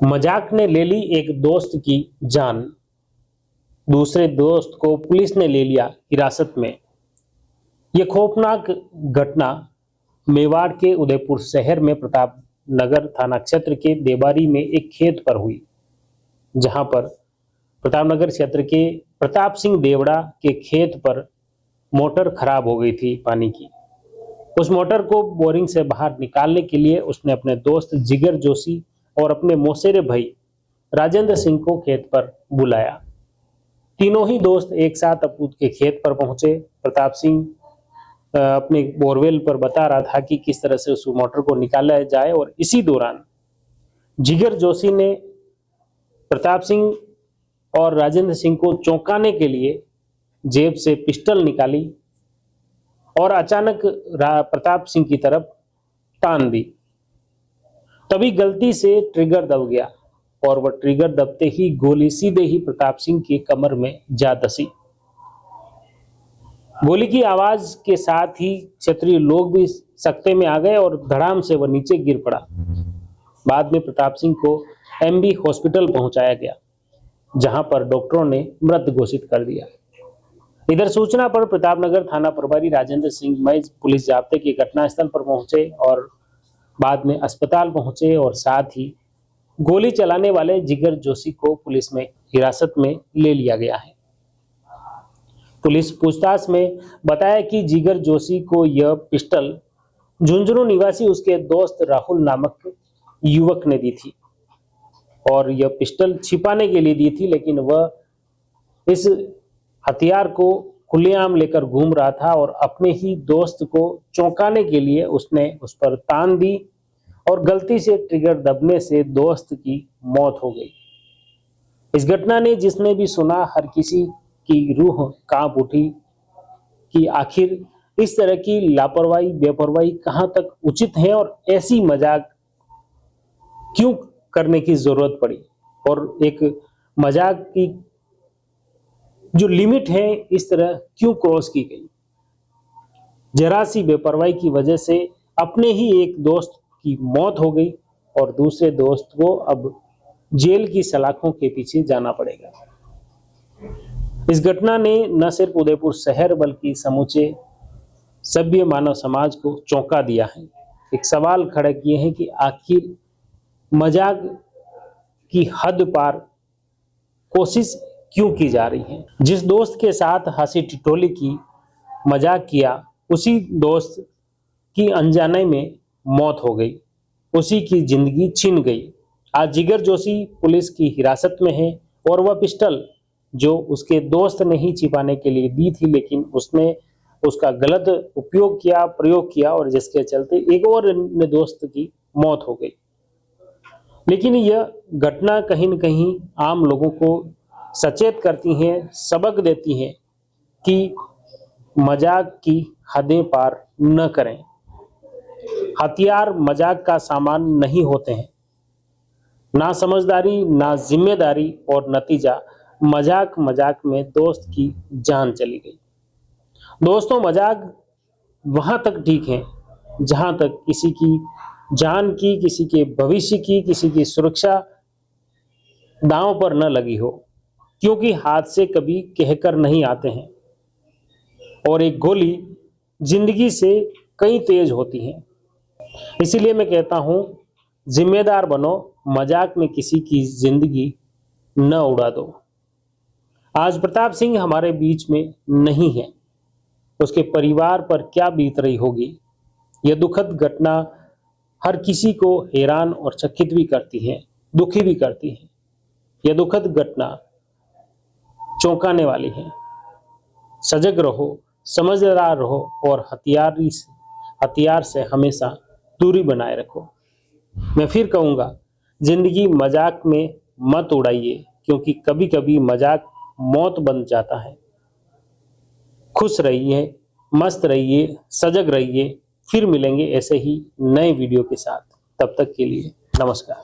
मजाक ने ले ली एक दोस्त की जान, दूसरे दोस्त को पुलिस ने ले लिया हिरासत में। यह खौफनाक घटना मेवाड़ के उदयपुर शहर में प्रताप नगर थाना क्षेत्र के देबारी में एक खेत पर हुई, जहां पर प्रताप नगर क्षेत्र के प्रताप सिंह देवड़ा के खेत पर मोटर खराब हो गई थी पानी की। उस मोटर को बोरिंग से बाहर निकालने के लिए उसने अपने दोस्त जिगर जोशी और अपने मौसेरे भाई राजेंद्र सिंह को खेत पर बुलाया। तीनों ही दोस्त एक साथ अपूत के खेत पर पहुंचे। प्रताप सिंह अपने बोरवेल पर बता रहा था कि किस तरह से उस मोटर को निकाला जाए, और इसी दौरान जिगर जोशी ने प्रताप सिंह और राजेंद्र सिंह को चौंकाने के लिए जेब से पिस्टल निकाली और अचानक प्रताप सिंह की तरफ तान दी। तभी गलती से ट्रिगर दब गया और वह ट्रिगर दबते ही गोली सीधे ही प्रताप सिंह की कमर में जा धसी। गोली की आवाज के साथ ही क्षेत्रीय लोग भी सकते में आ गए और धड़ाम से वह नीचे गिर पड़ा। बाद में प्रताप सिंह को एमबी हॉस्पिटल पहुंचाया गया, जहां पर डॉक्टरों ने मृत घोषित कर दिया। इधर सूचना पर प्रतापनगर थाना प्रभारी राजेंद्र सिंह मई पुलिस जाब्ते की घटनास्थल पर पहुंचे और बाद में अस्पताल पहुंचे, और साथ ही गोली चलाने वाले जिगर जोशी को पुलिस में हिरासत में ले लिया गया है। पुलिस पूछताछ में बताया कि जिगर जोशी को यह पिस्टल झुंझुनू निवासी उसके दोस्त राहुल नामक युवक ने दी थी, और यह पिस्टल छिपाने के लिए दी थी, लेकिन वह इस हथियार को खुलेआम लेकर घूम रहा था और अपने ही दोस्त को चौंकाने के लिए उसने उस पर तान दी और गलती से ट्रिगर दबने से दोस्त की मौत हो गई। इस घटना ने जिसने भी सुना, हर किसी की रूह कांप उठी कि आखिर इस तरह की लापरवाही बेपरवाही कहां तक उचित है और ऐसी मजाक क्यों करने की जरूरत पड़ी, और एक मजाक की जो लिमिट है इस तरह क्यों क्रॉस की गई। जरा सी बेपरवाही की वजह से अपने ही एक दोस्त की मौत हो गई और दूसरे दोस्त को अब जेल की सलाखों के पीछे जाना पड़ेगा। इस घटना ने न सिर्फ उदयपुर शहर बल्कि समूचे सभ्य मानव समाज को चौंका दिया है। एक सवाल खड़ा किए हैं कि आखिर मजाक की हद पार कोशिश क्यों की जा रही है। जिस दोस्त के साथ हंसी टिटोली की मजाक किया, उसी दोस्त की अनजाने में मौत हो गई, उसी की जिंदगी छिन गई। आज जिगर जोशी पुलिस की हिरासत में है और वह पिस्टल जो उसके दोस्त ने ही छिपाने के लिए दी थी, लेकिन उसने उसका गलत उपयोग किया, प्रयोग किया, और जिसके चलते एक और दोस्त की मौत हो गई। लेकिन यह घटना कहीं न कहीं आम लोगों को सचेत करती हैं, सबक देती हैं कि मजाक की हदें पार न करें। हथियार मजाक का सामान नहीं होते हैं। ना समझदारी, ना जिम्मेदारी, और नतीजा मजाक में दोस्त की जान चली गई। दोस्तों, मजाक वहां तक ठीक है जहां तक किसी की जान की, किसी के भविष्य की, किसी की सुरक्षा दांव पर न लगी हो, क्योंकि हादसे कभी कहकर नहीं आते हैं और एक गोली जिंदगी से कई तेज होती है। इसीलिए मैं कहता हूं, जिम्मेदार बनो, मजाक में किसी की जिंदगी न उड़ा दो। आज प्रताप सिंह हमारे बीच में नहीं है, उसके परिवार पर क्या बीत रही होगी। यह दुखद घटना हर किसी को हैरान और चकित भी करती है, दुखी भी करती है। यह दुखद घटना चौंकाने वाली है। सजग रहो, समझदार रहो और हथियार से हमेशा दूरी बनाए रखो। मैं फिर कहूंगा, जिंदगी मजाक में मत उड़ाइए, क्योंकि कभी कभी मजाक मौत बन जाता है। खुश रहिए, मस्त रहिए, सजग रहिए। फिर मिलेंगे ऐसे ही नए वीडियो के साथ। तब तक के लिए नमस्कार।